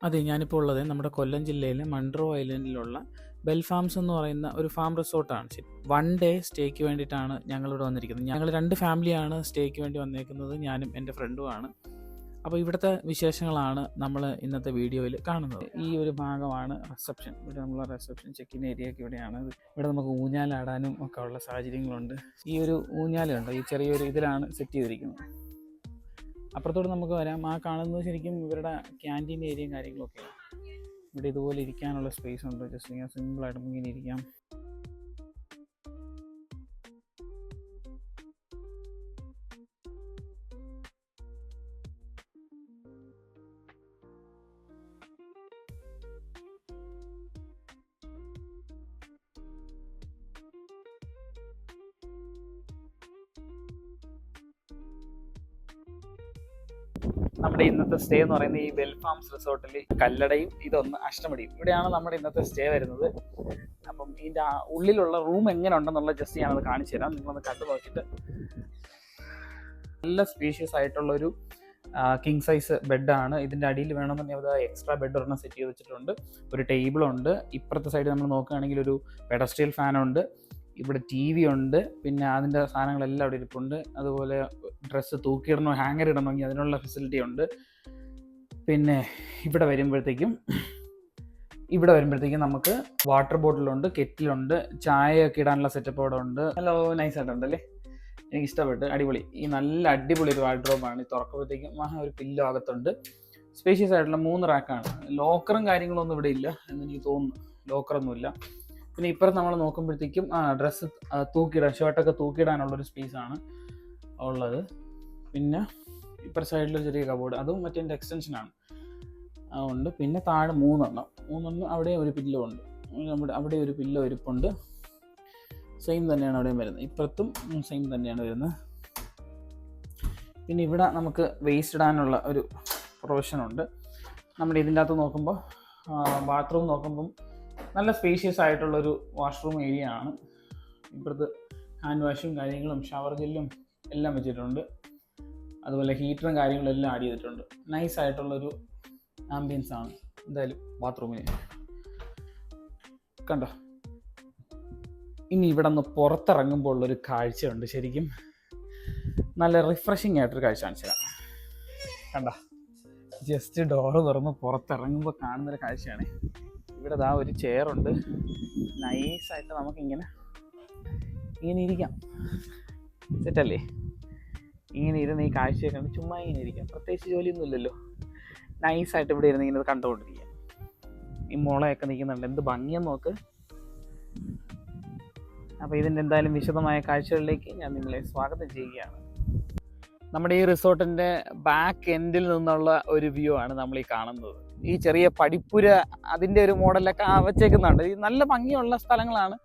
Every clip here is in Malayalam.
അതെ, ഞാനിപ്പോൾ ഉള്ളത് നമ്മുടെ കൊല്ലം ജില്ലയിലെ മൺട്രോ ഐലൻഡിലുള്ള ബെൽ ഫാംസ് എന്ന് പറയുന്ന ഒരു ഫാം റിസോർട്ടാണ്. വൺ ഡേ സ്റ്റേക്ക് വേണ്ടിയിട്ടാണ് ഞങ്ങളിവിടെ വന്നിരിക്കുന്നത്. ഞങ്ങൾ 2 ഫാമിലിയാണ് സ്റ്റേക്ക് വേണ്ടി വന്നേക്കുന്നത്, ഞാനും എൻ്റെ ഫ്രണ്ടുമാണ്. അപ്പോൾ ഇവിടുത്തെ വിശേഷങ്ങളാണ് നമ്മൾ ഇന്നത്തെ വീഡിയോയിൽ കാണുന്നത്. ഈ ഒരു ഭാഗമാണ് റിസപ്ഷൻ. ഇവിടെ നമ്മൾ റിസപ്ഷൻ ചെക്കിൻ ഏരിയയൊക്കെ ഇവിടെയാണ്. ഇവിടെ നമുക്ക് ഊഞ്ഞാലാടാനും ഒക്കെ ഉള്ള സാഹചര്യങ്ങളുണ്ട്. ഈ ഒരു ഊഞ്ഞാലുണ്ട്, ഈ ചെറിയൊരു ഇതിലാണ് സെറ്റ് ചെയ്തിരിക്കുന്നത്. അപ്പുറത്തോട്ട് നമുക്ക് വരാം. ആ കാണുന്നത് ശരിക്കും ഇവരുടെ ക്യാൻറ്റീൻ ഏരിയയും കാര്യങ്ങളൊക്കെയാണ്. ഇവിടെ ഇതുപോലെ ഇരിക്കാനുള്ള സ്പേസ് ഉണ്ട്. ജസ്റ്റ് ഇങ്ങനെ സിമ്പിളായിട്ട് നമുക്ക് ഇങ്ങനെ ഇരിക്കാം. നമ്മുടെ ഇന്നത്തെ സ്റ്റേ എന്ന് പറയുന്നത് ഈ ബെൽ ഫാംസ് റിസോർട്ടിൽ കല്ലടയും ഇതൊന്ന് അഷ്ടമുടിയും ഇവിടെയാണ് നമ്മുടെ ഇന്നത്തെ സ്റ്റേ വരുന്നത്. അപ്പം ഇതിൻ്റെ ഉള്ളിലുള്ള റൂം എങ്ങനെ ഉണ്ടെന്നുള്ള ജസ്റ്റ് ഞാനത് കാണിച്ചു തരാം. നിങ്ങളൊന്ന് കണ്ടു നോക്കിയിട്ട്. നല്ല സ്പീഷ്യസ് ആയിട്ടുള്ളൊരു കിങ് സൈസ് ബെഡാണ്. ഇതിൻ്റെ അടിയിൽ വേണമെന്നുണ്ടെങ്കിൽ അത് എക്സ്ട്രാ ബെഡ് ഒരെണ്ണം സെറ്റ് ചെയ്ത് വെച്ചിട്ടുണ്ട്. ഒരു ടേബിളുണ്ട്. ഇപ്പുറത്തെ സൈഡ് നമ്മൾ നോക്കുകയാണെങ്കിൽ ഒരു പെഡസ്ട്രിയൽ ഫാനുണ്ട്. ഇവിടെ ടി വി ഉണ്ട്. പിന്നെ അതിൻ്റെ സാധനങ്ങളെല്ലാം അവിടെ ഇരിപ്പുണ്ട്. അതുപോലെ ഡ്രസ്സ് തൂക്കിയിടണോ ഹാങ്ങർ ഇടണമെങ്കിൽ അതിനുള്ള ഫെസിലിറ്റി ഉണ്ട്. പിന്നെ ഇവിടെ വരുമ്പോഴത്തേക്കും നമുക്ക് വാട്ടർ ബോട്ടിലുണ്ട്, കെറ്റിലുണ്ട്, ചായയൊക്കെ ഇടാനുള്ള സെറ്റപ്പ് അവിടെ ഉണ്ട്. ഹലോ, നൈസ് ആയിട്ടുണ്ടല്ലേ, എനിക്ക് ഇഷ്ടപ്പെട്ടു. അടിപൊളി. ഈ നല്ല അടിപൊളി ഒരു വാർഡ്രോബാണ്. തുറക്കുമ്പോഴത്തേക്കും ഒരു പില്ലോ അകത്തുണ്ട്. സ്പേഷ്യസ് ആയിട്ടുള്ള 3 റാക്കാണ്. ലോക്കറും കാര്യങ്ങളൊന്നും ഇവിടെ ഇല്ല എന്നെനിക്ക് തോന്നുന്നു. ലോക്കറൊന്നുമില്ല. പിന്നെ ഇപ്പുറത്ത് നമ്മൾ നോക്കുമ്പോഴത്തേക്കും ഡ്രസ്സ് തൂക്കിയിടാൻ, ഷർട്ടൊക്കെ തൂക്കിയിടാനുള്ളൊരു സ്പേസാണ് ഉള്ളത്. പിന്നെ ഇപ്പുറ സൈഡിലൊരു ചെറിയ കബോർഡ്, അതും മറ്റേ എക്സ്റ്റൻഷനാണ് ഉണ്ട്. പിന്നെ താഴെ 3 എണ്ണം അവിടെ ഒരു പില്ലോ ഉണ്ട്. അവിടെ ഒരു പില്ലോ ഇരിപ്പുണ്ട്. സെയിം തന്നെയാണ് അവിടെയും വരുന്നത്. ഇപ്പുറത്തും സെയിം തന്നെയാണ് വരുന്നത്. പിന്നെ ഇവിടെ നമുക്ക് വേസ്റ്റ് ഇടാനുള്ള ഒരു പ്രൊവിഷനുണ്ട്. നമ്മുടെ ഇതിൻ്റെ അകത്ത് നോക്കുമ്പോൾ ബാത്റൂം നോക്കുമ്പം നല്ല സ്പേഷ്യസ് ആയിട്ടുള്ളൊരു വാഷ്റൂം ഏരിയ ആണ്. ഇപ്പുറത്ത് ഹാൻഡ് വാഷും കാര്യങ്ങളും ഷവർ ജെല്ലും എല്ലാം വെച്ചിട്ടുണ്ട്. അതുപോലെ ഹീറ്ററും കാര്യങ്ങളും എല്ലാം ആഡ് ചെയ്തിട്ടുണ്ട്. നൈസ് ആയിട്ടുള്ളൊരു ആംബിയൻസ് ആണ് എന്തായാലും ബാത്റൂമിന്. കണ്ടോ, ഇനി ഇവിടെ നിന്ന് പുറത്തിറങ്ങുമ്പോൾ ഉള്ളൊരു കാഴ്ചയുണ്ട്. ശരിക്കും നല്ല റിഫ്രഷിങ് ആയിട്ടൊരു കാഴ്ച കാണിച്ചു തരാം. കണ്ടോ, ജസ്റ്റ് ഡോറ് തുറന്ന് പുറത്തിറങ്ങുമ്പോൾ കാണുന്നൊരു കാഴ്ചയാണ്. ഇവിടെ ഒരു ചെയറുണ്ട്. നൈസായിട്ട് നമുക്കിങ്ങനെ ഇരിക്കാം. സെറ്റല്ലേ? ഇങ്ങനെ ഇരുന്ന് ഈ കാഴ്ചയൊക്കെ കണ്ട് ചുമ്മാ ഇങ്ങനെ ഇരിക്കാം. പ്രത്യേകിച്ച് ജോലിയൊന്നും ഇല്ലല്ലോ. നൈസായിട്ട് ഇവിടെ ഇരുന്ന് ഇങ്ങനെ കണ്ടുകൊണ്ടിരിക്കുക. ഈ മുളയൊക്കെ നിൽക്കുന്നുണ്ട്, എന്ത് ഭംഗിയെന്ന് നോക്ക്. അപ്പോൾ ഇതിൻ്റെ എന്തായാലും വിശദമായ കാഴ്ചകളിലേക്ക് ഞാൻ നിങ്ങളെ സ്വാഗതം ചെയ്യുകയാണ്. നമ്മുടെ ഈ റിസോർട്ടിൻ്റെ ബാക്ക് എൻഡിൽ നിന്നുള്ള ഒരു വ്യൂ ആണ് നമ്മൾ ഈ കാണുന്നത്. ഈ ചെറിയ പടിപ്പുര അതിൻ്റെ ഒരു മോഡലൊക്കെ വച്ചേക്കുന്നുണ്ട്. ഈ നല്ല ഭംഗിയുള്ള സ്ഥലങ്ങളാണ്.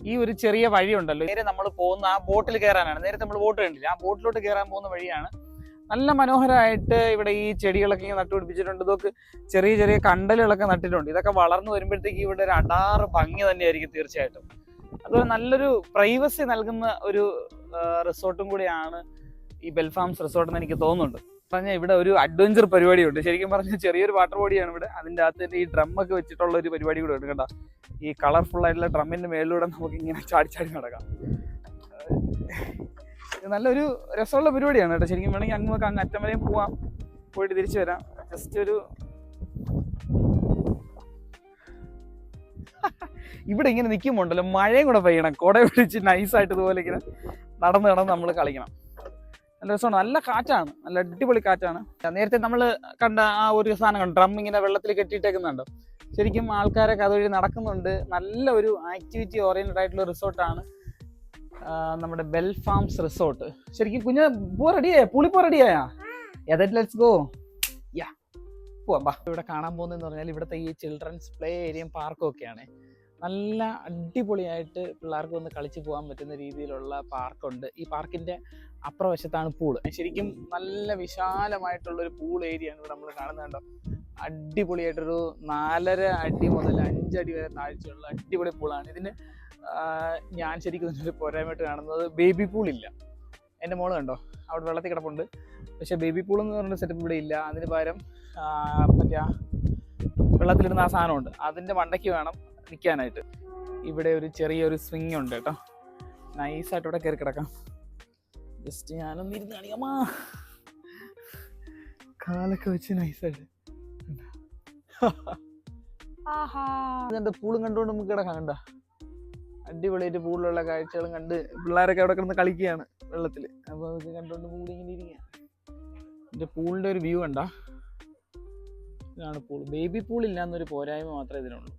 ഈ ഒരു ചെറിയ വഴിയുണ്ടല്ലോ, നേരെ നമ്മൾ പോകുന്ന ആ ബോട്ടിൽ കയറാനാണ്. നേരത്തെ നമ്മൾ ബോട്ട് കണ്ടില്ല, ആ ബോട്ടിലോട്ട് കയറാൻ പോകുന്ന വഴിയാണ്. നല്ല മനോഹരമായിട്ട് ഇവിടെ ഈ ചെടികളൊക്കെ ഇങ്ങനെ നട്ടുപിടിപ്പിച്ചിട്ടുണ്ട്. ഇതൊക്കെ ചെറിയ ചെറിയ കണ്ടലുകളൊക്കെ നട്ടിട്ടുണ്ട്. ഇതൊക്കെ വളർന്നു വരുമ്പോഴത്തേക്ക് ഇവിടെ ഒരു അടാറ് ഭംഗി തന്നെയായിരിക്കും തീർച്ചയായിട്ടും. അതുപോലെ നല്ലൊരു പ്രൈവസി നൽകുന്ന ഒരു റിസോർട്ടും കൂടിയാണ് ഈ ബെൽ ഫാംസ് റിസോർട്ട് എന്ന് എനിക്ക് തോന്നുന്നുണ്ട്. പറഞ്ഞാൽ ഇവിടെ ഒരു അഡ്വഞ്ചർ പരിപാടിയുണ്ട്. ശരിക്കും പറഞ്ഞാൽ ചെറിയൊരു വാട്ടർ ബോഡിയാണ് ഇവിടെ. അതിൻ്റെ അകത്ത് തന്നെ ഈ ഡ്രമ്മൊക്കെ വെച്ചിട്ടുള്ള ഒരു പരിപാടി കൂടെ ഉണ്ട്. കണ്ടോ, ഈ കളർഫുൾ ആയിട്ടുള്ള ഡ്രമ്മിൻ്റെ മേളിലൂടെ നമുക്ക് ഇങ്ങനെ ചാടി നടക്കാം. നല്ലൊരു രസമുള്ള പരിപാടിയാണ് കേട്ടോ. ശരിക്കും വേണമെങ്കിൽ അങ്ങ് അറ്റം വരെയും പോവാം, പോയിട്ട് തിരിച്ചു വരാം. ജസ്റ്റ് ഒരു ഇവിടെ ഇങ്ങനെ നിൽക്കുമ്പോണ്ടല്ലോ മഴയും കൂടെ പെയ്യണം, കുട പിടിച്ച് നൈസായിട്ട് ഇതുപോലെ ഇങ്ങനെ നടന്ന് നമ്മൾ കളിക്കണം. നല്ല രസമാണ്. നല്ല കാറ്റാണ്, നല്ല അടിപൊളി കാറ്റാണ്. നേരത്തെ നമ്മൾ കണ്ട ആ ഒരു സാധനം ഡ്രം ഇങ്ങനെ വെള്ളത്തിൽ കെട്ടിയിട്ടേക്കുന്നുണ്ടോ, ശരിക്കും ആൾക്കാരൊക്കെ അതുവഴി നടക്കുന്നുണ്ട്. നല്ല ഒരു ആക്ടിവിറ്റി ഓറിയന്റഡ് ആയിട്ടുള്ള റിസോർട്ടാണ് നമ്മുടെ ബെൽ ഫാംസ് റിസോർട്ട്. ശരിക്കും കുഞ്ഞ് റെഡിയായ പുളിപ്പോ റെഡിയായ ലെറ്റ്സ് ഗോ. യാ, പോവാം. ഇവിടെ കാണാൻ പോകുന്നതെന്ന് പറഞ്ഞാൽ ഇവിടുത്തെ ഈ ചിൽഡ്രൻസ് പ്ലേ ഏരിയയും പാർക്കും ഒക്കെയാണ്. നല്ല അടിപൊളിയായിട്ട് പിള്ളേർക്ക് വന്ന് കളിച്ച് പോകാൻ പറ്റുന്ന രീതിയിലുള്ള പാർക്കുണ്ട്. ഈ പാർക്കിൻ്റെ അപ്പുറവശത്താണ് പൂള്. ശരിക്കും നല്ല വിശാലമായിട്ടുള്ളൊരു പൂൾ ഏരിയയാണ് ഇവിടെ നമ്മൾ കാണുന്നുണ്ടോ. അടിപൊളിയായിട്ടൊരു 4.5 അടി മുതൽ 5 അടി വരെ താഴ്ചയുള്ള അടിപൊളി പൂളാണ്. ഇതിന് ഞാൻ ശരിക്കും ഇതിനൊരു പോരായ്മയായിട്ട് കാണുന്നത് ബേബി പൂളില്ല. എൻ്റെ മോള് കണ്ടോ അവിടെ വെള്ളത്തിൽ കിടപ്പുണ്ട്, പക്ഷേ ബേബി പൂൾ എന്ന് പറഞ്ഞ സെറ്റപ്പ് ഇവിടെ ഇല്ല. അതിന് പകരം മറ്റേ വെള്ളത്തിലിടുന്ന ആ സാധനമുണ്ട്, അതിൻ്റെ മണ്ടയ്ക്ക് വേണം നിൽക്കാനായിട്ട്. ഇവിടെ ഒരു ചെറിയൊരു സ്വിങ് ഉണ്ട് കേട്ടോ, നൈസായിട്ട് ഇവിടെ കയറി കിടക്കാം. ജസ്റ്റ് ഞാനൊന്ന് ഇരുന്ന് കാണിക്കാമാ, കാലൊക്കെ വെച്ച് നൈസായിട്ട്. ഇതെന്താ പൂളും കണ്ടുകൊണ്ട് നമുക്ക് കിടക്കാം. കണ്ട അടിപൊളിയായിട്ട് പൂളിലുള്ള കാഴ്ചകളും കണ്ട് പിള്ളേരൊക്കെ അവിടെ കിടന്ന് കളിക്കുകയാണ് വെള്ളത്തിൽ. അപ്പോൾ അതൊക്കെ കണ്ടുകൊണ്ട് പൂളിങ്ങനെ ഇരിക്കുക. എൻ്റെ പൂളിൻ്റെ ഒരു വ്യൂ കണ്ട, ഇതാണ് പൂൾ. ബേബി പൂളില്ല എന്നൊരു പോരായ്മ മാത്രമേ ഇതിനുള്ളൂ,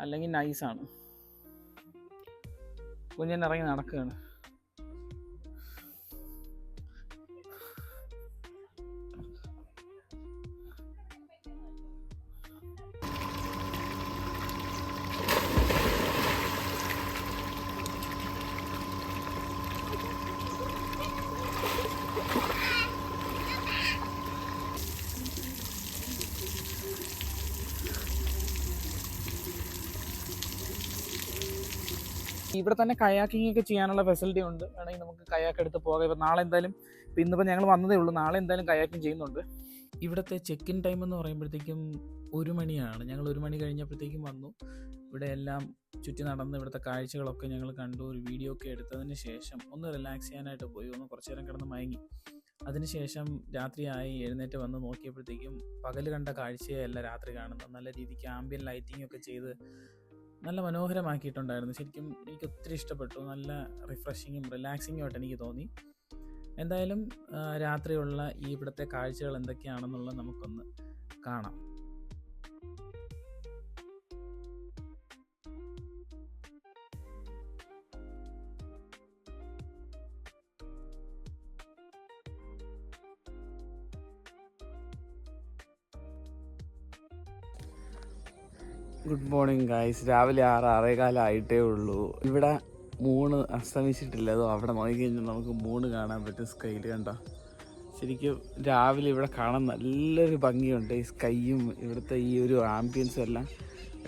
അല്ലെങ്കിൽ നൈസാണ്. കുഞ്ഞൻ ഇറങ്ങി നടക്കുകയാണ്. ഇവിടെ തന്നെ കയാക്കിംഗ് ഒക്കെ ചെയ്യാനുള്ള ഫെസിലിറ്റി ഉണ്ട്, വേണമെങ്കിൽ നമുക്ക് കയാക്ക് എടുത്ത് പോകാം. ഇപ്പം നാളെ എന്തായാലും, ഇന്നിപ്പോൾ ഞങ്ങൾ വന്നതേ ഉള്ളൂ, നാളെ എന്തായാലും കയാക്കിംഗ് ചെയ്യുന്നുണ്ട്. ഇവിടുത്തെ ചെക്ക് ഇൻ ടൈം എന്ന് പറയുമ്പോഴത്തേക്കും 1 മണിയാണ്. ഞങ്ങൾ 1 മണി കഴിഞ്ഞപ്പോഴത്തേക്കും വന്നു. ഇവിടെ എല്ലാം ചുറ്റി നടന്ന് ഇവിടുത്തെ കാഴ്ചകളൊക്കെ ഞങ്ങൾ കണ്ടു. ഒരു വീഡിയോ ഒക്കെ എടുത്തതിന് ശേഷം ഒന്ന് റിലാക്സ് ചെയ്യാനായിട്ട് പോയി, ഒന്ന് കുറച്ച് നേരം കിടന്ന് മയങ്ങി. അതിനുശേഷം രാത്രിയായി എഴുന്നേറ്റ് വന്ന് നോക്കിയപ്പോഴത്തേക്കും പകൽ കണ്ട കാഴ്ചയല്ല രാത്രി കാണുന്നത്. നല്ല രീതിക്ക് ആംബിയൻ ലൈറ്റിംഗ് ഒക്കെ ചെയ്ത് നല്ല മനോഹരമാക്കിയിട്ടുണ്ടായിരുന്നു. ശരിക്കും എനിക്ക് ഒത്തിരി ഇഷ്ടപ്പെട്ടു. നല്ല റിഫ്രഷിങ്ങും റിലാക്സിങ്ങും ആയിട്ട് എനിക്ക് തോന്നി. എന്തായാലും രാത്രിയുള്ള ഈ ഇവിടുത്തെ കാഴ്ചകൾ എന്തൊക്കെയാണെന്നുള്ളത് നമുക്കൊന്ന് കാണാം. Good morning guys. രാവിലെ 6-6:15 ഉള്ളൂ. ഇവിടെ മൂണ് അസ്തമിച്ചിട്ടില്ല. അതോ അവിടെ നോക്കിക്കഴിഞ്ഞാൽ നമുക്ക് മൂണ് കാണാൻ പറ്റും. സ്കൈയിൽ കണ്ടോ, ശരിക്കും രാവിലെ ഇവിടെ കാണാൻ നല്ലൊരു ഭംഗിയുണ്ട്. ഈ സ്കൈയും ഇവിടുത്തെ ഈ ഒരു ആംബിയൻസും എല്ലാം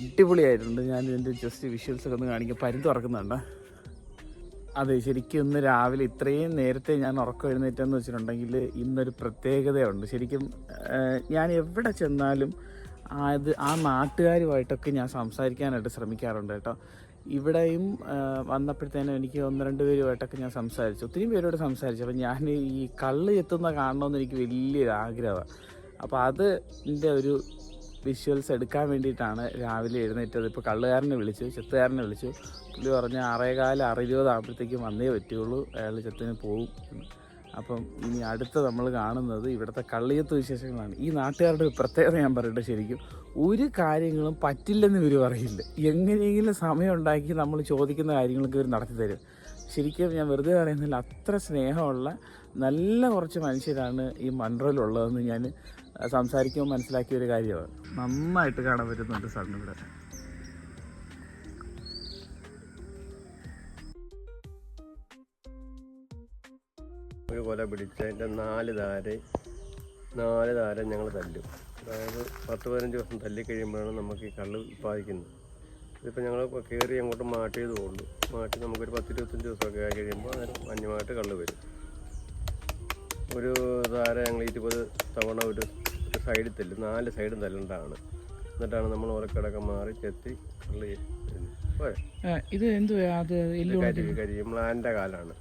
അടിപൊളിയായിട്ടുണ്ട്. ഞാൻ ഇതിൻ്റെ ജസ്റ്റ് വിഷ്വൽസൊക്കെ ഒന്ന് കാണിക്കാം. പരുന്ത് തുറക്കുന്നുണ്ട്. അതെ, ശരിക്കും ഇന്ന് രാവിലെ ഇത്രയും നേരത്തെ ഞാൻ ഉറക്കം എഴുന്നേറ്റെന്ന് വെച്ചിട്ടുണ്ടെങ്കിൽ ഇന്നൊരു പ്രത്യേകതയുണ്ട്. ശരിക്കും ഞാൻ എവിടെ ചെന്നാലും ആ നാട്ടുകാരുമായിട്ടൊക്കെ ഞാൻ സംസാരിക്കാനായിട്ട് ശ്രമിക്കാറുണ്ട് കേട്ടോ. ഇവിടെയും വന്നപ്പോഴത്തേനും എനിക്ക് 1-2 പേരുമായിട്ടൊക്കെ ഞാൻ സംസാരിച്ചു, ഒത്തിരി പേരോട് സംസാരിച്ചു. അപ്പം ഞാൻ ഈ കള്ള് എത്തുന്ന കാണണമെന്ന് എനിക്ക് വലിയൊരു ആഗ്രഹമാണ്. അപ്പോൾ അതിൻ്റെ ഒരു വിഷ്വൽസ് എടുക്കാൻ വേണ്ടിയിട്ടാണ് രാവിലെ എഴുന്നേറ്റത്. ഇപ്പോൾ കള്ളുകാരനെ വിളിച്ചു, ചെത്തുകാരനെ വിളിച്ചു. പുള്ളി പറഞ്ഞ് 6:15-6:20 ആകുമ്പോഴത്തേക്കും വന്നേ പറ്റുള്ളൂ, അയാൾ ചെത്തിന് പോകും. അപ്പം ഇനി അടുത്ത നമ്മൾ കാണുന്നത് ഇവിടുത്തെ കള്ളിയത്ത് വിശേഷങ്ങളാണ്. ഈ നാട്ടുകാരുടെ പ്രത്യേകത ഞാൻ പറയട്ടെ, ശരിക്കും ഒരു കാര്യങ്ങളും പറ്റില്ലെന്ന് ഇവർ പറയില്ല. എങ്ങനെയെങ്കിലും സമയം ഉണ്ടാക്കി നമ്മൾ ചോദിക്കുന്ന കാര്യങ്ങളൊക്കെ ഇവർ നടത്തി തരും. ശരിക്കും ഞാൻ വെറുതെ പറയുന്നില്ല, അത്ര സ്നേഹമുള്ള നല്ല കുറച്ച് മനുഷ്യരാണ് ഈ മൺട്രോയിലുള്ളതെന്ന് ഞാൻ സംസാരിക്കുമ്പോൾ മനസ്സിലാക്കിയ ഒരു കാര്യമാണ്. നന്നായിട്ട് കാണാൻ പറ്റുന്നുണ്ട് സൺ ഇവിടെ. ഒരു കൊല പിടിച്ചതിൻ്റെ 4 ധാര ഞങ്ങൾ തല്ലും. അതായത് 10-15 ദിവസം തല്ലിക്കഴിയുമ്പോഴാണ് നമുക്ക് ഈ കള്ള് ഉൽപ്പാദിക്കുന്നത്. ഇതിപ്പോൾ ഞങ്ങൾ കയറി അങ്ങോട്ട് മാട്ടിയതേ ഉള്ളൂ. മാറ്റി നമുക്കൊരു 10-25 ദിവസമൊക്കെ ആയി കഴിയുമ്പോൾ അതിന് അന്യമായിട്ട് കള്ള് വരും. ഒരു ധാര ഞങ്ങൾ 20 തവണ ഒരു സൈഡിൽ തല്ലും. 4 സൈഡും തല്ലേണ്ടതാണ്. എന്നിട്ടാണ് നമ്മൾ ഓരക്കടക്കം മാറി ചെത്തി കള്ള് ഇത് എന്തുവാ? മ്ലാൻ്റെ കാലാണ്.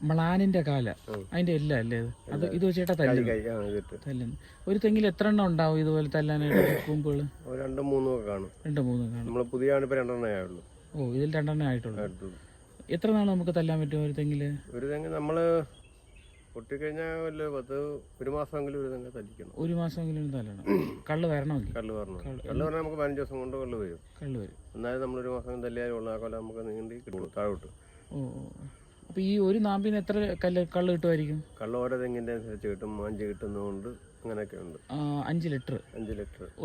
മ്ലാനിന്റെ കാല, അതിന്റെ എല്ല അല്ലേ അത്? ഇത് വെച്ചേട്ടാ തല്ലുന്നു. ഒരു തെങ്ങിൽ എത്ര എണ്ണം ഉണ്ടാവും ഇതുപോലെ തല്ലാനായിട്ട് കൂമ്പുകൾ? 2-3 ഒക്കെ കാണും. 2-3 കാണും. നമ്മൾ പുതിയ 2 ആയുള്ളൂ. ഓ, ഇതിൽ 2 ആയിട്ടുള്ളൂ. എത്ര നാൾ നമുക്ക് തല്ലാൻ പറ്റും ഒരു തെങ്ങില്? ഒരു തെങ്ങ് നമ്മള് പൊട്ടിക്കഴിഞ്ഞാൽ 1 മാസമെങ്കിലും ഒരു തെങ്ങ് തല്ലിക്കണം. 1 മാസമെങ്കിലും തല്ലണം. കള്ള് വരണമെങ്കിൽ. കള്ള് പറഞ്ഞാൽ നമുക്ക് 15 ദിവസം കൊണ്ട് കള്ള് വരും. എന്നാലും നമ്മൾ 1 മാസം തല്ലിയാലും ഉള്ള ആ കൊല്ലം നമുക്ക് നീണ്ടി കിട്ടുള്ളൂ, താഴോട്ട്. ഓ, അപ്പൊ ഈ ഒരു നാമ്പിന് എത്ര കള്ള് കിട്ടുമായിരിക്കും? കള്ള് ഓരോ തെങ്ങിന്റെ അനുസരിച്ച് കിട്ടും. 5 കിട്ടുന്നതുകൊണ്ട് അങ്ങനെയൊക്കെ ഉണ്ട്. 5 ലിറ്റർ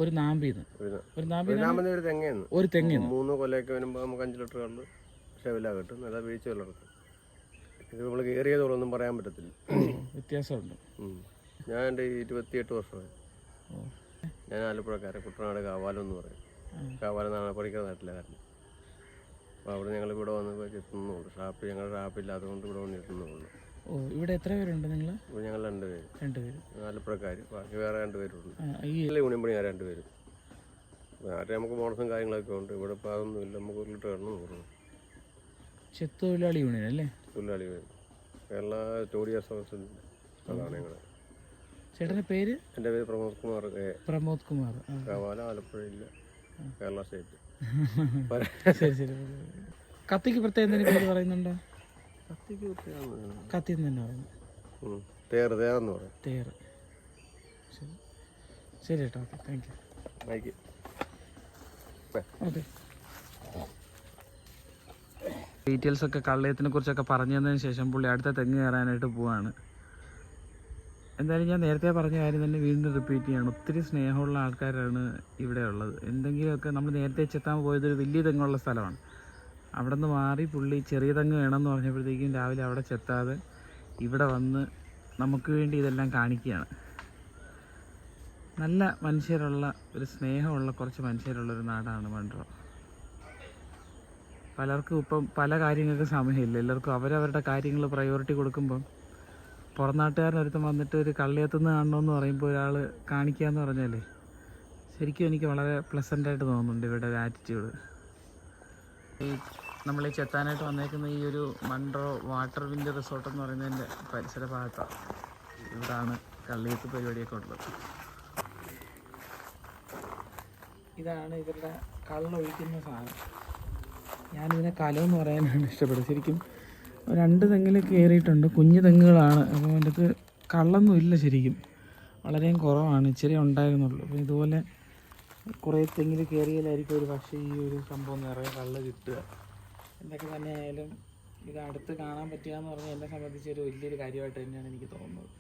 ഒരു നാമ്പിന്ന്. ഒരു തെങ്ങേന്ന് ഒരു തെങ്ങിന്ന് 3 കൊല്ലമൊക്കെ വരുമ്പോൾ നമുക്ക് 5 ലിറ്റർ കള്ള് ഷെവില കിട്ടും. നല്ല വീഴ്ച വളർത്തും. ഇത് നമ്മൾ കയറിയതോളൊന്നും പറയാൻ പറ്റത്തില്ല, വ്യത്യാസമുണ്ട്. ഞാൻ എൻ്റെ 28 വർഷമായി. ഞാൻ ആലപ്പുഴക്കാരൻ, കുട്ടനാട് കാവാലം എന്ന് പറയും. കാവാലം എന്നാണ് പഠിക്കുന്ന നാട്ടിലെ കാരണം. അപ്പോൾ അവിടെ ഞങ്ങൾ ഇവിടെ വന്ന് എത്തുന്നുള്ളൂ. ഞങ്ങളുടെ ഷാപ്പില്ലാത്തതുകൊണ്ട് ഇവിടെ വന്ന് എത്തുന്നുള്ളൂ. ഓ, ഇവിടെ എത്ര പേരുണ്ട് നിങ്ങൾ? ഇപ്പോൾ ഞങ്ങൾ 2 പേര്. 2 പേര്. ആലപ്പുഴക്കാർ, ബാക്കി വേറെ 2 പേരുണ്ട്. ഈ യൂണിയൻ പണി 2 പേരും. നാട്ടിൽ നമുക്ക് ബോണസും കാര്യങ്ങളൊക്കെ ഉണ്ട്. ഇവിടെ ഇപ്പോൾ അതൊന്നും ഇല്ല. നമുക്ക് 1 ലിറ്റർ എണ്ണ കൊടുക്കണം. ചെത്തൊഴിലാളി യൂണിയൻ അല്ലേ? തൊഴിലാളി വേണം. കേരള സ്റ്റോഡി അസോസിയേഷൻ, അതാണ് ഞങ്ങൾ. ചേട്ടൻ്റെ പേര്? എൻ്റെ പേര് പ്രമോദ് കുമാർ. പ്രമോദ് കുമാർ. കവാല, ആലപ്പുഴയില്ല, കേരള സ്റ്റേറ്റ്. ശരി ശരി. കത്തിക്ക് പ്രത്യേകം എന്തെങ്കിലും പേര് പറയുന്നുണ്ടോ? കത്തി എന്ന് തന്നെ പറയുന്നത്. തേറെന്ന് പറയും. തേറ്. ശരി ശരി കേട്ടോ. Okay, thank you. Okay. Details ഒക്കെ കള്ളയത്തിനെ കുറിച്ചൊക്കെ പറഞ്ഞു തന്നതിന് ശേഷം പുള്ളി അടുത്ത തെങ്ങ് കയറാനായിട്ട് പോവാണ്. എന്തായാലും ഞാൻ നേരത്തെ പറഞ്ഞ കാര്യം തന്നെ വീണ്ടും റിപ്പീറ്റ് ചെയ്യാണ്. ഒത്തിരി സ്നേഹമുള്ള ആൾക്കാരാണ് ഇവിടെ ഉള്ളത്. എന്തെങ്കിലുമൊക്കെ നമ്മൾ നേരത്തെ ചെത്താൻ പോയതൊരു വലിയ തെങ്ങുള്ള സ്ഥലമാണ്. അവിടെ നിന്ന് മാറി പുള്ളി ചെറിയ തെങ്ങ് വേണമെന്ന് പറഞ്ഞപ്പോഴത്തേക്കും രാവിലെ അവിടെ ചെത്താതെ ഇവിടെ വന്ന് നമുക്ക് വേണ്ടി ഇതെല്ലാം കാണിക്കുകയാണ്. നല്ല മനുഷ്യരുള്ള ഒരു സ്നേഹമുള്ള കുറച്ച് മനുഷ്യരുള്ളൊരു നാടാണ് മൺട്രോ. പലർക്കും ഇപ്പം പല കാര്യങ്ങൾക്ക് സമയമില്ല. എല്ലാവർക്കും അവരവരുടെ കാര്യങ്ങൾ പ്രയോറിറ്റി കൊടുക്കുമ്പം പുറം നാട്ടുകാരനൊരുത്തം വന്നിട്ട് ഒരു കള്ളിയത്തുനിന്ന് കാണണമെന്ന് പറയുമ്പോൾ ഒരാൾ കാണിക്കുക എന്ന് പറഞ്ഞാലേ ശരിക്കും എനിക്ക് വളരെ പ്ലസൻ്റായിട്ട് തോന്നുന്നുണ്ട് ഇവിടെ ഒരു ആറ്റിറ്റ്യൂഡ്. നമ്മൾ ഈ ചെത്താനായിട്ട് വന്നേക്കുന്ന ഈ ഒരു മൺട്രോ വാട്ടർ വിൻഡ് റിസോർട്ട് എന്ന് പറയുന്നതിൻ്റെ പരിസര ഭാഗത്താണ്. ഇവിടാണ് കള്ളിയത്ത് പരിപാടിയൊക്കെ ഉള്ളത്. ഇതാണ് ഇവരുടെ കള്ളൊഴിക്കുന്ന സാധനം. ഞാനിതിനെ കലമെന്ന് പറയാനാണ് ഇഷ്ടപ്പെടുന്നത്. ശരിക്കും 2 തെങ്ങിൽ കയറിയിട്ടുണ്ട്. കുഞ്ഞു തെങ്ങുകളാണ്. അപ്പോൾ അതിൻ്റെ അടുത്ത് കള്ളൊന്നും ഇല്ല. ശരിക്കും വളരെയും കുറവാണ്. ഇച്ചിരി ഉണ്ടായിരുന്നുള്ളൂ. അപ്പോൾ ഇതുപോലെ കുറേ തെങ്ങിൽ കയറിയാലായിരിക്കും ഒരു പക്ഷേ ഈ ഒരു സംഭവം നിറയെ കള്ള് കിട്ടുക. എന്തൊക്കെ തന്നെ ആയാലും ഇത് അടുത്ത് കാണാൻ പറ്റുക എന്ന് പറഞ്ഞാൽ എന്നെ സംബന്ധിച്ച് ഒരു വലിയൊരു കാര്യമായിട്ട് തന്നെയാണ് എനിക്ക് തോന്നുന്നത്.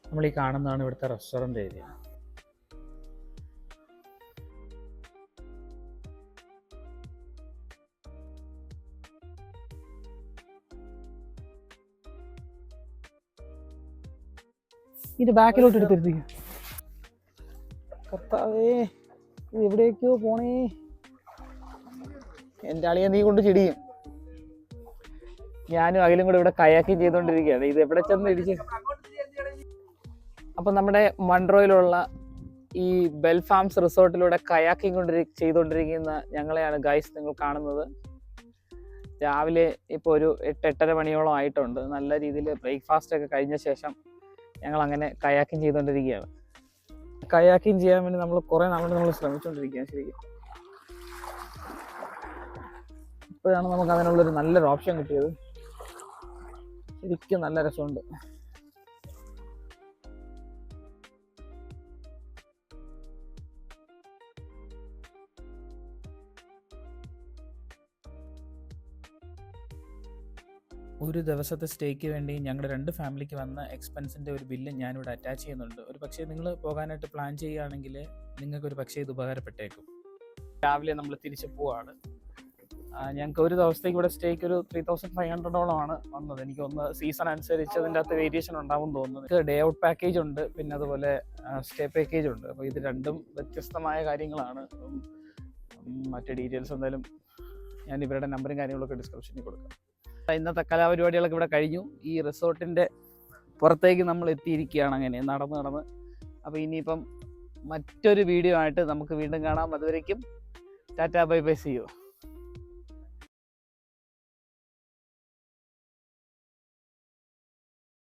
നമ്മൾ ഈ കാണുന്നതാണ് ഇവിടുത്തെ റെസ്റ്റോറൻറ്റ് ഏരിയ. ഇത് ബാക്കിലോട്ട് എടുത്തിരുത്തിക്കും. കർത്താവേ, ഇത് എവിടേക്കോ പോണേ. എൻ്റെ അളിയെ നീ കൊണ്ട് ചിടിയും. ഞാനും അഖിലും കൂടെ ഇവിടെ കയാക്കിങ് ചെയ്തുകൊണ്ടിരിക്കുകയാണ്. ഇത് എവിടെ ചെന്ന് ഇടിച്ച്. അപ്പം നമ്മുടെ മൺട്രോയിലുള്ള ഈ ബെൽഫാംസ് റിസോർട്ടിലൂടെ കയാക്കിങ് ചെയ്തുകൊണ്ടിരിക്കുന്ന ഞങ്ങളെയാണ് ഗൈസ് നിങ്ങൾ കാണുന്നത്. രാവിലെ ഇപ്പോൾ ഒരു 8-8:30 മണിയോളം ആയിട്ടുണ്ട്. നല്ല രീതിയിൽ ബ്രേക്ക്ഫാസ്റ്റ് ഒക്കെ കഴിഞ്ഞ ശേഷം ഞങ്ങൾ അങ്ങനെ കയാക്കിങ് ചെയ്തുകൊണ്ടിരിക്കുകയാണ്. കയാക്കിങ് ചെയ്യാൻ വേണ്ടി നമ്മൾ കുറേ നമ്മൾ ശ്രമിച്ചുകൊണ്ടിരിക്കുകയാണ്. ശരിക്കും ഇപ്പോഴാണ് നമുക്ക് അതിനുള്ളൊരു നല്ലൊരു ഓപ്ഷൻ കിട്ടിയത്. ശരിക്കും നല്ല രസമുണ്ട്. ഒരു ദിവസത്തെ സ്റ്റേക്ക് വേണ്ടി ഞങ്ങളുടെ 2 ഫാമിലിക്ക് വന്ന എക്സ്പെൻസിൻ്റെ ഒരു ബില്ല് ഞാനിവിടെ അറ്റാച്ച് ചെയ്യുന്നുണ്ട്. ഒരു പക്ഷേ നിങ്ങൾ പോകാനായിട്ട് പ്ലാൻ ചെയ്യുകയാണെങ്കിൽ നിങ്ങൾക്കൊരു പക്ഷേ ഇത് ഉപകാരപ്പെട്ടേക്കും. രാവിലെ നമ്മൾ തിരിച്ച് പോവാണ്. ഞങ്ങൾക്ക് ഒരു ദിവസത്തേക്ക് ഇവിടെ സ്റ്റേക്ക് ഒരു 3500 വന്നത്. എനിക്ക് ഒന്ന് സീസൺ അനുസരിച്ച് അതിൻ്റെ അകത്ത് വേരിയേഷൻ ഉണ്ടാവും തോന്നുന്നു. ഡേ ഔട്ട് പാക്കേജ് ഉണ്ട്, പിന്നെ അതുപോലെ സ്റ്റേ പാക്കേജ് ഉണ്ട്. അപ്പോൾ ഇത് രണ്ടും വ്യത്യസ്തമായ കാര്യങ്ങളാണ്. മറ്റു ഡീറ്റെയിൽസ് എന്തായാലും ഞാൻ ഇവരുടെ നമ്പറും കാര്യങ്ങളൊക്കെ ഡിസ്ക്രിപ്ഷനിൽ കൊടുക്കാം. ഇന്നത്തെ കലാപരിപാടികളൊക്കെ ഇവിടെ കഴിഞ്ഞു. ഈ റിസോർട്ടിൻ്റെ പുറത്തേക്ക് നമ്മൾ എത്തിയിരിക്കുകയാണ് അങ്ങനെ നടന്ന്. അപ്പോൾ ഇനിയിപ്പം മറ്റൊരു വീഡിയോ ആയിട്ട് നമുക്ക് വീണ്ടും കാണാം. അതുവരേക്കും tata bye bye, see U.